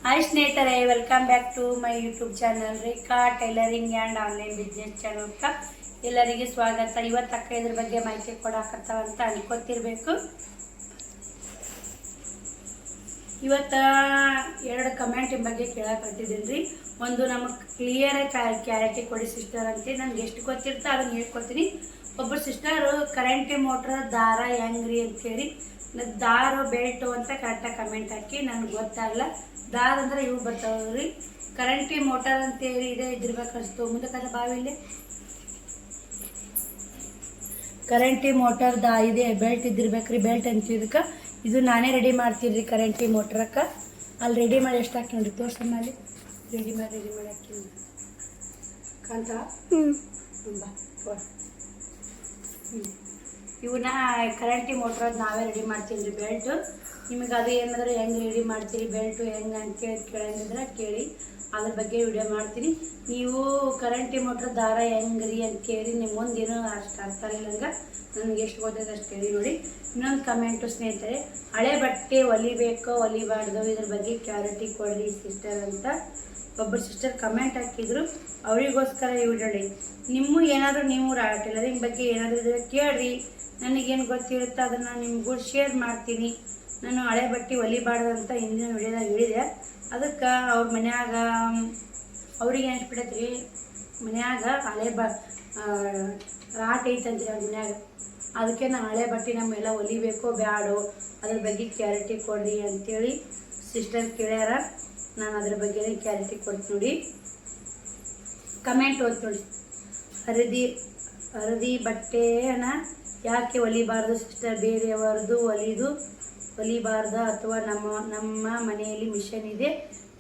Hi ಸ್ನೇಹಿತರೆ, welcome back to my YouTube channel Rekha tailoring and online business ಚಾನಲ್ಕ ಎಲ್ಲರಿಗೆ ಸ್ವಾಗತ. ಇವತ್ತು ಅಕ್ಕ ಇದ್ರ ಬಗ್ಗೆ ಮಾಹಿತಿ ಕೊಡಾಕತ್ತಾವಂತ ಅನ್ಕೋತಿರ್ಬೇಕು. ಇವತ್ತು ಎರಡು ಕಮೆಂಟ್ ಬಗ್ಗೆ ಕೇಳಕತ್ತಿದ್ದೀನಿ ರೀ. ಒಂದು ನಮಗೆ ಕ್ಲಿಯರ್ ಕ್ಲಾರಿಟಿ ಕೊಡಿ ಸಿಸ್ಟರ್ ಅಂತ ನನಗೆ ಎಷ್ಟು ಗೊತ್ತಿರ್ತ ಅದನ್ನು ಹೇಳ್ಕೊತೀನಿ. ಒಬ್ಬರು ಸಿಸ್ಟರು ಕರೆಂಟ್ ಮೋಟ್ರ್ ದಾರ ಹೆಂಗ್ರಿ ಅಂತೇಳಿ ದಾರ ಬೆಲ್ಟು ಅಂತ ಕರೆಕ್ಟಾಗಿ ಕಮೆಂಟ್ ಹಾಕಿ ನನಗೆ ಗೊತ್ತಾಗಲ್ಲ. ದಾರ ಅಂದ್ರೆ ಇವು ಬರ್ತಾವ್ರಿ, ಕರೆಂಟಿ ಮೋಟಾರ್ ಅಂತೇಳಿ ಇದೆ ಇದಿರ್ಬೇಕು ಅನಿಸ್ತು. ಮುಂದಕ್ಕೆ ಬಾವಿಲಿ ಕರೆಂಟಿ ಮೋಟಾರ್ ಇದೆ ಬೆಲ್ಟ್ ಇದ್ದಿರ್ಬೇಕ್ರಿ. ಬೆಲ್ಟ್ ಅಂತ ಇದಕ್ಕೆ ಇದು ನಾನೇ ರೆಡಿ ಮಾಡ್ತೀನಿ ಕರೆಂಟಿ ಮೋಟ್ರಕ್ಕೆ. ಅಲ್ಲಿ ರೆಡಿ ಮಾಡಿ ಎಷ್ಟು ಹಾಕಿ ನೋಡಿ ತೋರ್ಸಮ್ಮ. ಅಲ್ಲಿ ರೆಡಿ ಮಾಡಿ ಹಾಕಿ ಕಾಂತ ಇವನ್ನ ಕರೆಂಟಿ ಮೋಟ್ರ್ ನಾವೇ ರೆಡಿ ಮಾಡ್ತೀನಿ ರೀ ಬೆಲ್ಟು. ನಿಮಗೆ ಅದು ಏನಾದರೂ ಹೆಂಗೆ ರೆಡಿ ಮಾಡ್ತೀರಿ ಬೆಲ್ಟು ಹೆಂಗೆ ಅಂತೇಳಿ ಕೇಳಿದ್ರೆ ಕೇಳಿ, ಅದ್ರ ಬಗ್ಗೆ ವಿಡಿಯೋ ಮಾಡ್ತೀನಿ. ನೀವು ಕರೆಂಟಿ ಮೋಟ್ರ್ ದಾರ ಹೆಂಗೆ ರೀ ಅಂತ ಕೇಳಿ ನಿಮ್ಮ ಮುಂದೇನು ಅಷ್ಟು ಅರ್ಥ ಇಲ್ಲಂಗೆ ನನಗೆ ಎಷ್ಟು ಗೊತ್ತೈತೆ ಅಷ್ಟು ಹೇಳಿ ನೋಡಿ. ಇನ್ನೊಂದು ಕಮೆಂಟು ಸ್ನೇಹಿತರೆ, ಹಳೆ ಬಟ್ಟೆ ಹೊಲಿಬೇಕೋ ಹೊಲಿಬಾರ್ದು ಇದ್ರ ಬಗ್ಗೆ ಕ್ಲಾರಿಟಿ ಕೊಡ್ರಿ ಸಿಸ್ಟರ್ ಅಂತ ಒಬ್ಬರು ಸಿಸ್ಟರ್ ಕಮೆಂಟ್ ಹಾಕಿದ್ರು. ಅವರಿಗೋಸ್ಕರ ಈ ವಿಡಿಯೋ. ನಿಮ್ಮ ಏನಾದರೂ ನೀವು ಟೈಲರಿಂಗ್ ಬಗ್ಗೆ ಏನಾದರೂ ಇದ್ರೆ ಕೇಳ್ರಿ, ನನಗೇನು ಗೊತ್ತಿರುತ್ತೋ ಅದನ್ನು ನಿಮ್ಗೂ ಶೇರ್ ಮಾಡ್ತೀನಿ. ನಾನು ಹಳೆ ಬಟ್ಟೆ ಹೊಲಿಬಾರ್ದು ಅಂತ ಹಿಂದಿನ ವಿಡಿಯೋದಾಗ ಹೇಳಿದೆ. ಅದಕ್ಕೆ ಅವ್ರ ಮನ್ಯಾಗ ಅವ್ರಿಗೆ ಅನ್ಸ್ಬಿಟ್ಟೈತ್ರಿ, ಮನ್ಯಾಗ ಹಳೆ ರಾಟ್ ಐತಂತ್ರಿ ಅವ್ರ ಮನ್ಯಾಗ. ಅದಕ್ಕೆ ನಾನು ಹಳೆ ಬಟ್ಟೆ ನಮ್ಮೆಲ್ಲ ಹೊಲಿಬೇಕೋ ಬ್ಯಾಡೋ ಅದ್ರ ಬಗ್ಗೆ ಕ್ಲಾರಿಟಿ ಕೊಡ್ರಿ ಅಂತೇಳಿ ಸಿಸ್ಟರ್ ಕೇಳ್ಯಾರ. ನಾನು ಅದ್ರ ಬಗ್ಗೆ ಕ್ಲಾರಿಟಿ ಕೊಡ್ತೀನಿ ನೋಡಿ. ಕಮೆಂಟ್ ಓದ್ ನೋಡಿ. ಹರದಿ ಬಟ್ಟೆನ ಯಾಕೆ ಹೊಲಿಬಾರ್ದು ಸಿಸ್ಟರ್? ಬೇರೆಯವರದು ಹೊಲಿಬಾರ್ದ ಅಥವಾ ನಮ್ಮ ಮನೆಯಲ್ಲಿ ಮಿಷನ್ ಇದೆ,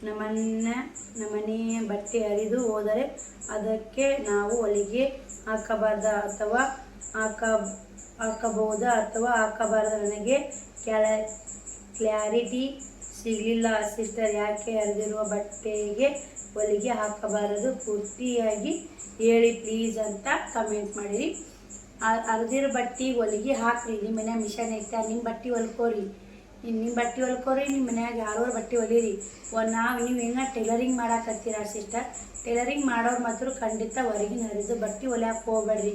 ನಮ್ಮನೆಯ ಬಟ್ಟೆ ಹರಿದು ಹೋದರೆ ಅದಕ್ಕೆ ನಾವು ಹೊಲಿಗೆ ಹಾಕಬಾರ್ದ ಅಥವಾ ಹಾಕಬಹುದಾ ಅಥವಾ ಹಾಕಬಾರ್ದ? ನನಗೆ ಕ್ಲಾರಿಟಿ ಸಿಗಲಿಲ್ಲ ಸಿಸ್ಟರ್. ಯಾಕೆ ಹರಿದಿರುವ ಬಟ್ಟೆಗೆ ಹೊಲಿಗೆ ಹಾಕಬಾರದು ಪೂರ್ತಿಯಾಗಿ ಹೇಳಿ ಪ್ಲೀಸ್ ಅಂತ ಕಮೆಂಟ್ ಮಾಡಿರಿ. ಹರಿದಿರೋ ಬಟ್ಟೆ ಹೊಲಿಗೆ ಹಾಕ್ರಿ. ನಿಮ್ಮ ಮನ್ಯಾಗ ಮಿಷನ್ ಐತೆ, ನಿಮ್ಮ ಬಟ್ಟೆ ಹೊಲ್ಕೋರಿ. ನಿಮ್ಮ ಮನ್ಯಾಗ ಯಾರೋ ಬಟ್ಟೆ ಹೊಲೀರಿ. ನೀವು ಏನೋ ಟೈಲರಿಂಗ್ ಮಾಡಾಕತ್ತೀರ ಸಿಸ್ಟರ್, ಟೈಲರಿಂಗ್ ಮಾಡೋರು ಮಾತ್ರ ಖಂಡಿತ ಹೊರಗಿನ ಹರಿದು ಬಟ್ಟೆ ಹೊಲಿಯಕ್ಕೆ ಹೋಗ್ಬೇಡ್ರಿ.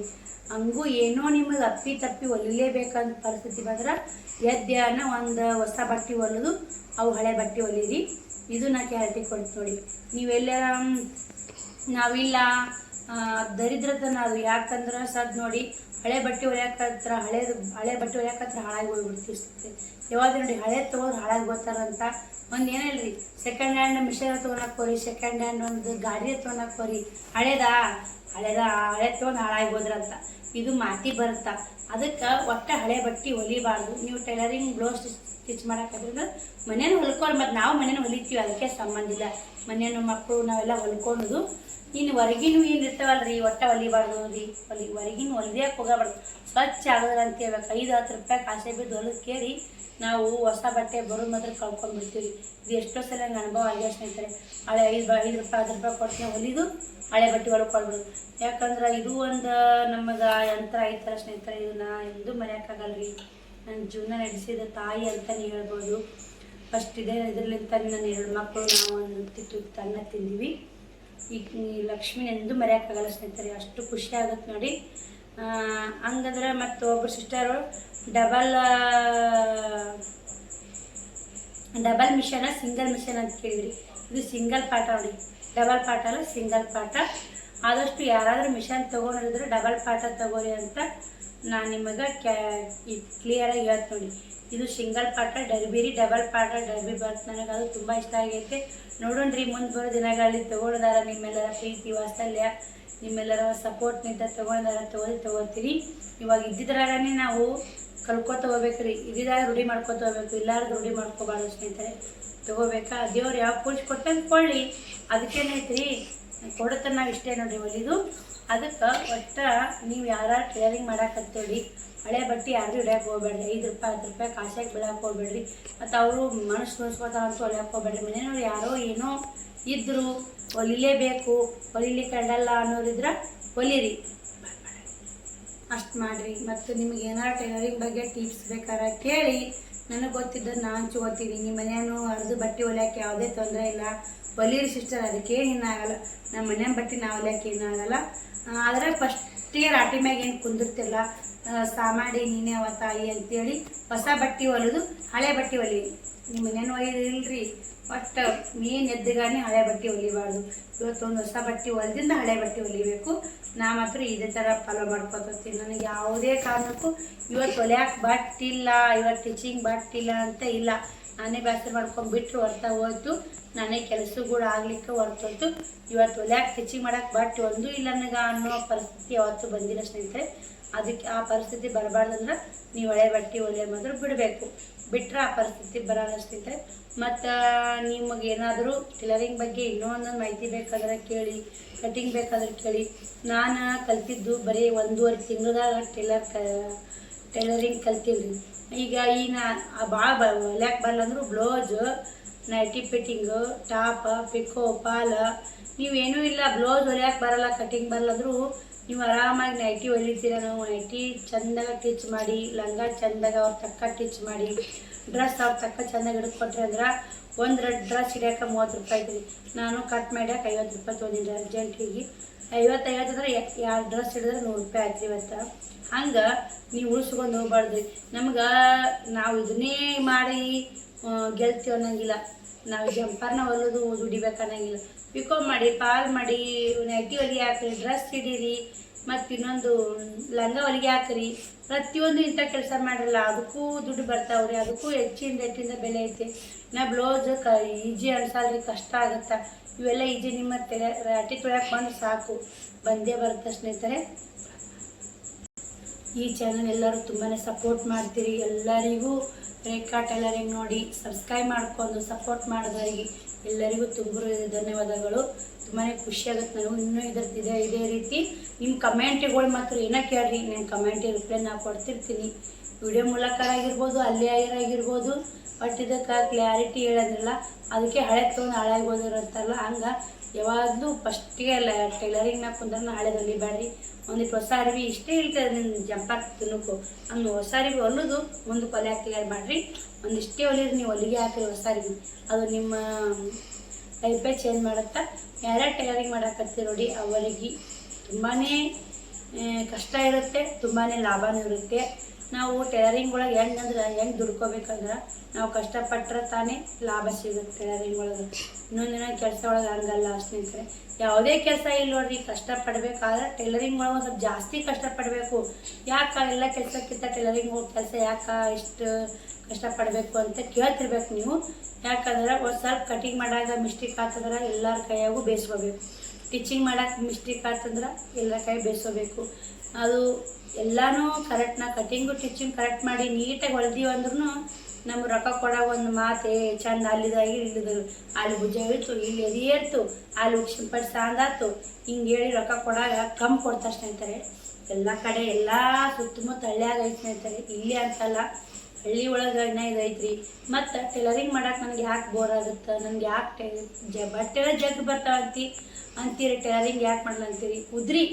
ಹಂಗೂ ಏನೋ ನಿಮಗೆ ತಪ್ಪಿ ಹೊಲಿಲೇಬೇಕಂತ ಪರಿಸ್ಥಿತಿ ಬಂದ್ರೆ ಎದ್ದಾನ ಒಂದು ಹೊಸ ಬಟ್ಟೆ ಹೊಲಿದು ಅವು ಹಳೆ ಬಟ್ಟೆ ಹೊಲೀರಿ. ಇದು ನಾ ಕ್ಲಾರಿಟಿ ಕೊಡ್ತೀನಿ ನೋಡಿ. ನೀವೆಲ್ಲ ನಾವಿಲ್ಲ ದರಿದ್ರತನ ಅದು. ಯಾಕಂದ್ರೆ ನೋಡಿ ಹಳೆ ಬಟ್ಟೆ ಹೊಲಿಯಾಕತ್ರ ಹಳೆ ಬಟ್ಟೆ ಹೊಲಿಯಾಕತ್ರ ಹಾಳಾಗಿ ಹೋಗ್ಬಿಡ್ತಿರ್ತೈತಿ. ಯಾವಾಗ ನೋಡಿ ಹಳೆ ತೊಗೊಂಡು ಹಾಳಾಗಿ ಹೋಗ್ತಾರಂತ ಒಂದು ಏನಿಲ್ರಿ. ಸೆಕೆಂಡ್ ಹ್ಯಾಂಡ್ ಮಿಷನ್ ತೊಗೊಳಕ್ಕೆ ಹೋರಿ, ಸೆಕೆಂಡ್ ಹ್ಯಾಂಡ್ ಒಂದು ಗಾಡಿ ತೊಗೊಳಕ್ಕೆ ಹೋರಿ. ಹಳೆ ತೊಗೊಂಡು ಹಾಳಾಗಿ ಹೋದ್ರಂತ ಇದು ಮಾತಿ ಬರುತ್ತಾ. ಅದಕ್ಕೆ ಒಟ್ಟು ಹಳೆ ಬಟ್ಟೆ ಹೊಲಿಬಾರ್ದು. ನೀವು ಟೈಲರಿಂಗ್ ಬ್ಲೌಸ್ ಸ್ಟಿಚ್ ಮಾಡೋಕ್ಕಾದ್ರಿಂದ ಮನೇನು ಹೊಲ್ಕೊಂಡು, ಮತ್ತು ನಾವು ಮನೇನು ಹೊಲಿತೀವಿ, ಅದಕ್ಕೆ ಸಂಬಂಧ ಇಲ್ಲ. ಮನೇನು ಮಕ್ಕಳು ನಾವೆಲ್ಲ ಹೊಲ್ಕೊಳ್ಳೋದು. ಇನ್ನು ಹೊರಗಿನೂ ಏನು ಇರ್ತಾವಲ್ರಿ ಒಟ್ಟ ಹೊಲಿಬಾರ್ದು ರೀ. ಹೊರಗಿನ ಹೊಲಿದ್ಯಾಕೆ ಹೋಗಬಾರ್ದು, ಸ್ವಚ್ಛ ಆಗೋದ್ರ ಅಂತ ಹೇಳ್ಬೇಕು. 5-10 ರೂಪಾಯಿ ಕಾಸೆ ಬಿದ್ದು ಹೊಲಕ್ಕೆ ಕೇಳಿ ನಾವು ಹೊಸ ಬಟ್ಟೆ ಬರೋ ಮಾತ್ರ ಕಳ್ಕೊಂಡ್ಬಿಡ್ತೀವಿ. ಇದು ಎಷ್ಟೋ ಸಲ ನಂಗೆ ಅನುಭವ ಆಗಿ ಸ್ನೇಹಿತರೆ. ಹಳೆ 5 ರೂಪಾಯಿ 10 ರೂಪಾಯಿ ಕೊಟ್ಟು ಹೊಲಿದು ಹಳೆ ಬಟ್ಟೆ ಹೊಲ್ಕೊಳ್ಬೋದು. ಯಾಕಂದ್ರೆ ಇದು ಒಂದು ನಮಗೆ ಯಂತ್ರ ಐತರ ಸ್ನೇಹಿತರೆ. ಇದನ್ನ ಎಂದೂ ಮರೆಯೋಕ್ಕಾಗಲ್ರಿ. ನನ್ನ ಜೀವನ ನಡೆಸಿದ ತಾಯಿ ಅಂತಲೇ ಹೇಳ್ಬೋದು. ಫಸ್ಟ್ ಇದರಲ್ಲಿಂತ ನನ್ನ 2 ಮಕ್ಕಳು, ನಾವು ಒಂದು ತುತ್ತು ಅನ್ನ ತಿಂದೀವಿ. ಈಗ ಲಕ್ಷ್ಮಿ ಎಂದೂ ಮರೆಯೋಕ್ಕಾಗಲ್ಲ ಸ್ನೇಹಿತರೆ. ಅಷ್ಟು ಖುಷಿ ಆಗುತ್ತೆ ನೋಡಿ. ಹಂಗಂದ್ರೆ ಮತ್ತು ಒಬ್ಬರು sister double mission single mission ಅಂತ ಕೇಳಿದ್ರಿ. ಇದು ಸಿಂಗಲ್ ಪಾಠ ನೋಡಿ, ಡಬಲ್ ಪಾಠ ಅಲ್ಲ, ಸಿಂಗಲ್ ಪಾಠ. ಆದಷ್ಟು ಯಾರಾದರೂ ಮಿಷನ್ ತೊಗೊಂಡಿದ್ರೆ ಡಬಲ್ ಪಾಠ ತಗೋರಿ ಅಂತ ನಾನು ನಿಮಗೆ ಕ್ಲಿಯರಾಗಿ ಹೇಳ್ತೀನಿ ನೋಡಿ. ಇದು ಸಿಂಗಲ್ ಪಾಠ ಡರ್ಬಿರಿ, ಡಬಲ್ ಪಾಠ ಡರ್ಬಿ ಬರುತ್ತೆ. ನನಗೆ ಅದು ತುಂಬ ಇಷ್ಟ ಆಗೈತೆ. ನೋಡೋಣ್ರಿ ಮುಂದೆ ಬರೋ ದಿನಗಳಲ್ಲಿ ತೊಗೊಳ್ದಾರ ನಿಮ್ಮೆಲ್ಲರ ಪ್ರೀತಿ ವಾತ್ಸಲ್ಯ, ನಿಮ್ಮೆಲ್ಲರ ಸಪೋರ್ಟ್ನಿಂದ ತೊಗೊಂಡಾರ ತೊಗೋತೀರಿ. ಇವಾಗ ಇದ್ದಿದ್ರಾಗೇ ನಾವು ಕಲ್ಕೋತ ಹೋಗ್ಬೇಕ್ರಿ. ಇದ್ದಿದ್ರಾಗ ರೂಢಿ ಮಾಡ್ಕೊತ ಹೋಗ್ಬೇಕು, ಇಲ್ಲಾರ್ದು ರೂಢಿ ಮಾಡ್ಕೋಬಾರ್ದು ಸ್ನೇಹಿತರೆ. ತೊಗೋಬೇಕಾ ದೇವ್ರು ಯಾವ ಪೂಜೆ ಕೊಟ್ಟು ಕೊಳ್ಳಿ, ಅದಕ್ಕೇನೈತ್ರಿ ಕೊಡುತ್ತೆ. ನಾವು ಇಷ್ಟೇ ನೋಡ್ರಿ ಹೊಲಿದು. ಅದಕ್ಕೆ ಒಟ್ಟು ನೀವು ಯಾರು ಟೈಲರಿಂಗ್ ಮಾಡಾಕತ್ತೇಳಿ ಹಳೆ ಬಟ್ಟೆ ಯಾರು ಹಿಡಿಯಕ್ಕೆ ಹೋಗ್ಬೇಡ್ರಿ. 5 ರೂಪಾಯಿ 10 ರೂಪಾಯಿ ಕಾಸಾಗಿ ಬೀಳಕ್ಕೆ ಹೋಗ್ಬೇಡ್ರಿ. ಮತ್ತು ಅವರು ಮನಸ್ಸು ತೋರಿಸ್ಕೋತಾರ ಅಂತ ಹೊಲಿಯಕ್ಕೆ ಹೋಗ್ಬೇಡ್ರಿ. ಮನೆಯವ್ರು ಯಾರೋ ಏನೋ ಇದ್ದರು ಹೊಲಿಲೇಬೇಕು, ಹೊಲಿಲಿಕ್ಕೆ ಅಡ್ಡಲ್ಲ ಅನ್ನೋರಿದ್ರೆ ಹೊಲಿರಿ, ಅಷ್ಟು ಮಾಡಿರಿ. ಮತ್ತು ನಿಮ್ಗೆ ಏನಾರು ಟೈಲರಿಂಗ್ ಬಗ್ಗೆ ಟಿಪ್ಸ್ ಬೇಕಾದ್ರೆ ಕೇಳಿ, ನನಗೆ ಗೊತ್ತಿದ್ದ ನಾನು ಹಂಚ್ಕೋತೀನಿ. ನಿಮ್ಮ ಮನೆಯೂ ಹರಿದು ಬಟ್ಟೆ ಹೊಲಿಯೋಕೆ ಯಾವುದೇ ತೊಂದರೆ ಇಲ್ಲ, ಹೊಲೀರಿ ಸಿಸ್ಟರ್, ಅದಕ್ಕೆ ಏನಾಗಲ್ಲ. ನಮ್ಮ ಮನೆ ಬಟ್ಟೆ ನಾವು ಹೊಲಿಯೋಕೆ ಏನಾಗಲ್ಲ. ಆದರೆ ಫಸ್ಟಿಗೆ ರಾಟಿ ಮ್ಯಾಗ ಏನು ಕುಂದಿರ್ತಿಲ್ಲ, ಸಾಮಾಡಿ ನೀನೇ ಅವ ತಾಯಿ ಅಂತೇಳಿ ಹೊಸ ಬಟ್ಟೆ ಹೊಲಿದು ಹಳೆ ಬಟ್ಟೆ ಹೊಲಿ. ನಿಮ್ಮ ಮನೇನು ಹೊಲಿದ್ರಿ, ಒಟ್ಟು ಮೇನ್ ಎದ್ದುಗಾನೆ ಹಳೆ ಬಟ್ಟೆ ಹೊಲಿಬಾರ್ದು. ಇವತ್ತೊಂದು ಹೊಸ ಬಟ್ಟೆ ಹೊಲಿದಿಂದ ಹಳೆ ಬಟ್ಟೆ ಹೊಲಿಬೇಕು. ನಾ ಮಾತ್ರ ಇದೇ ಥರ ಫಾಲೋ ಮಾಡ್ಕೊತೀನಿ. ನನಗೆ ಯಾವುದೇ ಕಾರಣಕ್ಕೂ ಇವತ್ತು ಹೊಲಿಯಾಕೆ ಬಟ್ಟಿಲ್ಲ, ಇವತ್ತು ಸ್ಟಿಚಿಂಗ್ ಬಟ್ಟಿಲ್ಲ ಅಂತ ಇಲ್ಲ. ನಾನೇ ಬೇಸರ ಮಾಡ್ಕೊಂಡ್ಬಿಟ್ರು ಹೊರ್ತಾ ಹೋಯ್ತು, ನಾನೇ ಕೆಲಸಗಳು ಆಗ್ಲಿಕ್ಕೆ ಹೊರ್ತೋಯ್ತು. ಇವತ್ತು ಹೊಲಿಯಾಕೆ ಸ್ಟಿಚಿಂಗ್ ಮಾಡೋಕೆ ಬಟ್ಟೆ ಒಂದು ಇಲ್ಲ ನನಗೆ ಅನ್ನೋ ಪರಿಸ್ಥಿತಿ ಯಾವತ್ತೂ ಬಂದಿಲ್ಲ ಸ್ನೇಹಿತರೆ. ಅದಕ್ಕೆ ಆ ಪರಿಸ್ಥಿತಿ ಬರಬಾರ್ದಂದ್ರೆ ನೀವು ಹಳೆ ಬಟ್ಟೆ ಹೊಲಿಯೋ ಮಾತ್ರ ಬಿಡಬೇಕು. ಬಿಟ್ಟರೆ ಆ ಪರಿಸ್ಥಿತಿ ಬರೋಲ್ಲ ಸ್ನೇಹಿತರೆ. ಮತ್ತು ನಿಮಗೇನಾದರೂ ಟೈಲರಿಂಗ್ ಬಗ್ಗೆ ಇನ್ನೊಂದು ಮಾಹಿತಿ ಬೇಕಾದ್ರೆ ಕೇಳಿ, ಕಟಿಂಗ್ ಬೇಕಾದ್ರೆ ಕೇಳಿ. ನಾನು ಕಲ್ತಿದ್ದು ಬರೀ 1.5 ತಿಂಗಳದಾಗ ಟೈಲರಿಂಗ್ ಕಲ್ತೀನಿ. ಈಗ ಭಾಳ ಹೊಲ್ಯಾಕೆ ಬರಲ್ಲಂದ್ರೂ ಬ್ಲೌಸು, ನೈಟಿ ಫಿಟ್ಟಿಂಗು, ಟಾಪ, ಪಿಕೋ, ಪಾಲ, ನೀವೇನೂ ಇಲ್ಲ ಬ್ಲೌಸ್ ಹೊಲಿಯಾಕೆ ಬರಲ್ಲ, ಕಟಿಂಗ್ ಬರಲ್ಲಂದ್ರೂ ನೀವು ಆರಾಮಾಗಿ ನೈಟಿ ಹೊಲಿತೀರ. ನಾವು ನೈಟಿ ಚೆಂದಾಗ ಟಿಚ್ ಮಾಡಿ, ಲಂಗ ಚೆಂದಾಗ ಅವ್ರ ತಕ್ಕ ಟಿಚ್ ಮಾಡಿ, ಡ್ರೆಸ್ ಅವ್ರ ತಕ್ಕ ಚೆಂದಾಗಿ ಹಿಡಿದುಕೊಟ್ರಿ ಅಂದ್ರೆ ಒಂದು ಡ್ರೆಸ್ ಹಿಡಿಯೋಕೆ 30 ರೂಪಾಯಿ ಐತ್ರಿ. ನಾನು ಕಟ್ ಮಾಡ್ಯಾಕೆ 50 ರೂಪಾಯಿ ತೊಗೊಂಡಿದ್ದೆ ಅರ್ಜೆಂಟಿಗೆ. 50 ಅಂದ್ರೆ 2 ಡ್ರೆಸ್ ಹಿಡಿದ್ರೆ 100 ರೂಪಾಯಿ ಆಯ್ತು ಇವತ್ತು. ಹಂಗೆ ನೀವು ಉಳಿಸ್ಕೊಂಡು ಹೋಗ್ಬಾರ್ದು. ನಮ್ಗೆ ನಾವು ಇದನ್ನೇ ಮಾಡಿ ಗೆಲ್ತೀವಿ ಅನ್ನಂಗಿಲ್ಲ. ನಾವು ಜಂಪರ್ನ ಹೊಲಿದು ದುಡಿಬೇಕು ಅನ್ನಂಗಿಲ್ಲ. ಪಿಕೋ ಮಾಡಿ, ಪಾಲ್ ಮಾಡಿ, ನೈಟಿ ಹೊಲಿಗೆ ಹಾಕ್ರಿ, ಡ್ರೆಸ್ ಹಿಡೀರಿ, ಮತ್ತು ಇನ್ನೊಂದು ಲಂಗ ಹೊಲಿಗೆ ಹಾಕ್ರಿ. ಪ್ರತಿಯೊಂದು ಇಂಥ ಕೆಲಸ ಮಾಡಿರಲ್ಲ, ಅದಕ್ಕೂ ದುಡ್ಡು ಬರ್ತಾವ್ರಿ, ಅದಕ್ಕೂ ಹೆಚ್ಚಿಂದ ಬೆಲೆ ಐತಿ. ಬ್ಲೌಸ್ ಈಜಿ ಅನ್ಸಲ್ರಿ, ಕಷ್ಟ ಆಗುತ್ತೆ. ಇವೆಲ್ಲ ಈಜಿ ನಿಮ್ಮ ರಾಟಿ ತೊಳ್ಯಾಕೆ ಬಂದು ಸಾಕು, ಬಂದೇ ಬರುತ್ತೆ ಸ್ನೇಹಿತರೆ. ಈ ಚಾನಲ್ ಎಲ್ಲರೂ ತುಂಬಾ ಸಪೋರ್ಟ್ ಮಾಡ್ತೀರಿ. ಎಲ್ಲರಿಗೂ ರೇಖಾ ಟೈಲರಿಂಗ್ ನೋಡಿ ಸಬ್ಸ್ಕ್ರೈಬ್ ಮಾಡ್ಕೊಂಡು ಸಪೋರ್ಟ್ ಮಾಡಿದವರಿಗೆ ಎಲ್ಲರಿಗೂ ತುಂಬ ಧನ್ಯವಾದಗಳು. ತುಂಬಾ ಖುಷಿ ಆಗುತ್ತೆ ನನಗೂ. ಇನ್ನೂ ಇದೇ ರೀತಿ ನಿಮ್ಮ ಕಮೆಂಟ್ಗಳು ಮಾತ್ರ ಏನೋ ಕೇಳ್ರಿ, ನಿಮ್ಮ ಕಮೆಂಟಿಗೆ ರಿಪ್ಲೈ ನಾನು ಕೊಡ್ತಿರ್ತೀನಿ. ವಿಡಿಯೋ ಮೂಲಕ ಆಗಿರ್ಬೋದು, ಅಲ್ಲೇ ಆಗಿರ್ಬೋದು. ಬಟ್ ಇದಕ್ಕೆ ಕ್ಲಾರಿಟಿ ಹೇಳೋದಿಲ್ಲ, ಅದಕ್ಕೆ ಹಳೆ ತೊಗೊಂಡು ಹಾಳಾಗೋದಿರುತ್ತಲ್ಲ. ಹಂಗೆ ಯಾವಾಗಲೂ ಫಸ್ಟಿಗೆ ಟೈಲರಿಂಗ್ನಾಗ ಕುಂದ್ರೆ ಹಳೆದು ಹೊಲಿಬೇಡ್ರಿ. ಒಂದಿಟ್ಟು ಹೊಸ ಅರಿವಿ ಇಷ್ಟೇ ಇರ್ತದೆ ನಿನ್ನ ಜಂಪರ್ ತಿನ್ನೋಕು, ಹಂಗೆ ಹೊಸ ಅರಿವಿ ಹೊಲಿದು ಮುಂದಕ್ಕೆ ಹೊಲೆ ಹಾಕ್ತಿಗೆ ಮಾಡಿರಿ. ಒಂದಿಷ್ಟೇ ಹೊಲಿದ್ರಿ, ನೀವು ಹೊಲಿಗೆ ಹಾಕಿರಿ ಹೊಸ ಅರಿವಿ, ಅದು ನಿಮ್ಮ ಲೈಫೇ ಚೇಂಜ್ ಮಾಡುತ್ತಾ. ಯಾರ್ಯಾರು ಟೈಲರಿಂಗ್ ಮಾಡಕತ್ತೀರಿ ನೋಡಿ ಅವರಿಗೆ ತುಂಬಾ ಕಷ್ಟ ಇರುತ್ತೆ, ತುಂಬಾ ಲಾಭನೂ ಇರುತ್ತೆ. ನಾವು ಟೈಲರಿಂಗ್ ಒಳಗೆ ಹೆಂಗೆ ದುಡ್ಕೋಬೇಕಂದ್ರೆ ನಾವು ಕಷ್ಟಪಟ್ಟರೆ ತಾನೇ ಲಾಭ ಸಿಗುತ್ತೆ ಟೈಲರಿಂಗ್ ಒಳಗೆ. ಇನ್ನೊಂದಿನ ಕೆಲಸ ಒಳಗೆ ಹಂಗಲ್ಲ ಸ್ನೇಹಿತರೆ. ಯಾವುದೇ ಕೆಲಸ ಇಲ್ಲ ನೋಡ್ರಿ, ಕಷ್ಟಪಡಬೇಕಾದ್ರೆ ಟೈಲರಿಂಗ್ ಒಳಗೆ ಒಂದು ಸ್ವಲ್ಪ ಜಾಸ್ತಿ ಕಷ್ಟಪಡಬೇಕು. ಯಾಕೆ ಎಲ್ಲ ಕೆಲಸಕ್ಕಿಂತ ಟೈಲರಿಂಗ್ ಕೆಲಸ ಯಾಕೆ ಇಷ್ಟು ಕಷ್ಟಪಡಬೇಕು ಅಂತ ಕೇಳ್ತಿರ್ಬೇಕು ನೀವು. ಯಾಕಂದ್ರೆ ಒಂದು ಸ್ವಲ್ಪ ಕಟಿಂಗ್ ಮಾಡಾಗ ಮಿಸ್ಟೇಕ್ ಆಗ್ತಂದ್ರೆ ಎಲ್ಲರ ಕೈಯಾಗೂ ಬೇಯಿಸ್ಕೋಬೇಕು. ಸ್ಟಿಚಿಂಗ್ ಮಾಡೋಕೆ ಮಿಸ್ಟೇಕ್ ಆಗ್ತಂದ್ರೆ ಎಲ್ಲರ ಕೈ ಬೇಯಿಸ್ಕೋಬೇಕು. ಅದು ಎಲ್ಲನೂ ಕರೆಕ್ಟ್ನ ಕಟಿಂಗು ಸ್ಟಿಚಿಂಗ್ ಕರೆಕ್ಟ್ ಮಾಡಿ ನೀಟಾಗಿ ಹೊಲ್ದೀವಿ ಅಂದ್ರೂ ನಮ್ಗೆ ರೊಕ್ಕ ಕೊಡೋ ಒಂದು ಮಾತೆ ಚೆಂದ ಅಲ್ಲಿದಾಗಿ ಇಲ್ಲಿದ್ರು, ಅಲ್ಲಿ ಭುಜ ಇತ್ತು, ಇಲ್ಲಿ ಎದೆ ಏರ್ತು, ಅಲ್ಲಿ ಉಕ್ಷಿಂಪಟ್ಟು ಸಾಂದಾತು, ಹಿಂಗೆ ಹೇಳಿ ರೊಕ್ಕ ಕೊಡಾಗ ಕಮ್ಮಿ ಕೊಡ್ತಾರೆ ಸ್ನೇಹಿತರೆ. ಎಲ್ಲ ಕಡೆ ಎಲ್ಲ ಸುತ್ತಮುತ್ತ ಹಳ್ಳಿಯಾಗ ಐತೆ ಸ್ನೇಹಿತರೆ, ಇಲ್ಲಿ ಅಂತಲ್ಲ, ಹಳ್ಳಿ ಒಳಗೆ ಇದೈತ್ರಿ. ಮತ್ತು ಟೈಲರಿಂಗ್ ಮಾಡೋಕೆ ನನಗೆ ಯಾಕೆ ಬೋರ್ ಆಗುತ್ತೆ, ನನಗೆ ಯಾಕೆ ಬಟ್ಟೆ ಜಗ್ ಬರ್ತಾವಂತೀರಿ, ಟೈಲರಿಂಗ್ ಯಾಕೆ ಮಾಡಲ್ಲ ಅಂತೀರಿ. ಉದ್ರಿ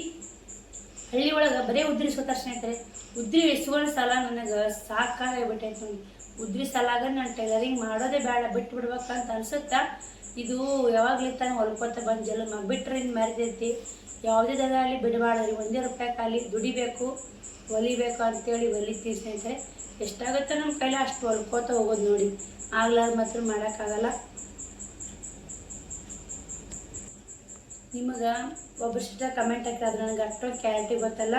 ಹಳ್ಳಿ ಒಳಗೆ ಬರೀ ಉದ್ರಿ ಸೋತಾರ ಸ್ನೇಹಿತರೆ. ಉದ್ರಿ ಎಸ್ಗಳ ಸಾಲ ನನಗೆ ಸಾಕಾಗಿಬಿಟ್ಟೈತೆ ನೋಡಿ. ಉದ್ರಿ ಸಾಲಾಗ ನಾನು ಟೈಲರಿಂಗ್ ಮಾಡೋದೇ ಬೇಡ, ಬಿಟ್ಟು ಬಿಡ್ಬೇಕಂತ ಅನ್ಸುತ್ತಾ. ಇದು ಯಾವಾಗ್ಲಿತ್ತಾನೆ ಹೊಲ್ಕೋತ ಬಂದು ಜಲ ಬಿಟ್ರೆ ಇನ್ನು ಮರಿದೈತಿ. ಯಾವುದೇ ದರದಲ್ಲಿ ಬಿಡಬಾರ್ದ್ರಿ, 1 ರೂಪಾಯಿ ಖಾಲಿ ದುಡಿಬೇಕು, ಹೊಲಿಬೇಕು ಅಂತೇಳಿ ಹೊಲಿತೀವಿ ಸ್ನೇಹಿತರೆ. ಎಷ್ಟಾಗುತ್ತೋ ನಮ್ಮ ಕೈಲಿ ಅಷ್ಟು ಹೊಲ್ಕೋತ ಹೋಗೋದು ನೋಡಿ. ಆಗ್ಲಾರ ಮಾತ್ರ ಮಾಡೋಕ್ಕಾಗಲ್ಲ. ನಿಮಗೆ ಒಬ್ಬರು ಸಿಸ್ಟರ್ ಕಮೆಂಟ್ ಹಾಕಿದ್ರೆ ನನಗೆ ಅಷ್ಟೊಂದು ಕ್ಯಾರಿಟಿ ಗೊತ್ತಲ್ಲ.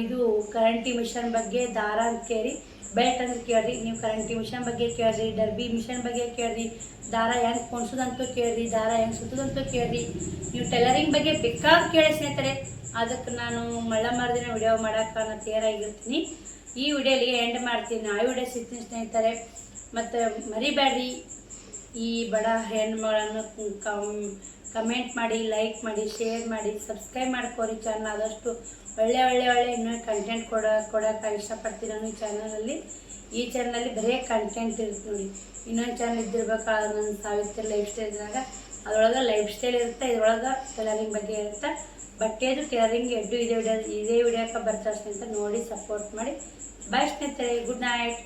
ಇದು ಕರೆಂಟಿ ಮಿಷನ್ ಬಗ್ಗೆ ದಾರ ಅಂತ ಕೇಳಿ, ಬೆಲ್ಟ್ ಅಂತ ಕೇಳ್ರಿ. ನೀವು ಕರೆಂಟಿ ಮಿಷನ್ ಬಗ್ಗೆ ಕೇಳ್ರಿ, ಡರ್ಬಿ ಮಿಷನ್ ಬಗ್ಗೆ ಕೇಳ್ರಿ, ದಾರ ಹೆಂಗೆ ಕೊಣ್ಸೋದಂತೂ ಕೇಳ್ರಿ, ದಾರ ಹೆಂಗೆ ಸುತ್ತೋದಂತೂ ಕೇಳ್ರಿ. ನೀವು ಟೈಲರಿಂಗ್ ಬಗ್ಗೆ ಬೇಕಾಗಿ ಕೇಳಿ ಸ್ನೇಹಿತರೆ. ಅದಕ್ಕೆ ನಾನು ಮಳ್ಳ ಮರದಿನ ವಿಡಿಯೋ ಮಾಡೋಕೆ ನಾನು ತಯಾರಾಗಿರ್ತೀನಿ. ಈ ವಿಡಿಯೋಲಿ ಎಂಡ್ ಮಾಡ್ತೀನಿ, ಆ ವಿಡಿಯೋ ಸಿಗ್ತೀನಿ ಸ್ನೇಹಿತರೆ. ಮತ್ತು ಮರಿಬೇಡ್ರಿ, ಈ ಬಡ ಹೆಣ್ಮಗಳನ್ನು ಕಮೆಂಟ್ ಮಾಡಿ, ಲೈಕ್ ಮಾಡಿ, ಶೇರ್ ಮಾಡಿ, ಸಬ್ಸ್ಕ್ರೈಬ್ ಮಾಡ್ಕೋರಿ. ಚಾನಲ್ ಆದಷ್ಟು ಒಳ್ಳೆ ಇನ್ನೂ ಕಂಟೆಂಟ್ ಕೊಡೋಕೆ ಇಷ್ಟಪಡ್ತೀನಿ ನಾನು ಈ ಚಾನಲಲ್ಲಿ. ಈ ಚಾನಲಲ್ಲಿ ಬರೀ ಕಂಟೆಂಟ್ ಇರುತ್ತೆ ನೋಡಿ. ಇನ್ನೊಂದು ಚಾನಲ್ ಇದ್ದಿರ್ಬೇಕಾದ್ರೆ ನನ್ನ ಸಾವಿತ್ರಿ ಲೈಫ್ ಸ್ಟೈಲ್ನಾಗ, ಅದರೊಳಗೆ ಲೈಫ್ ಸ್ಟೈಲ್ ಇರುತ್ತೆ, ಇದ್ರೊಳಗೆ ಟೈಲರಿಂಗ್ ಬಗ್ಗೆ ಇರುತ್ತೆ. ಬಟ್ಟೆದು ಟೈಲರಿಂಗ್ ಇದೇ ವಿಡಿಯೋಕ್ಕೆ ಬರ್ತಾರೆ ಸ್ನೇಹಿತರೆ. ನೋಡಿ ಸಪೋರ್ಟ್ ಮಾಡಿ. ಬಾಯ್ ಸ್ನೇಹಿತರೆ, ಗುಡ್ ನೈಟ್.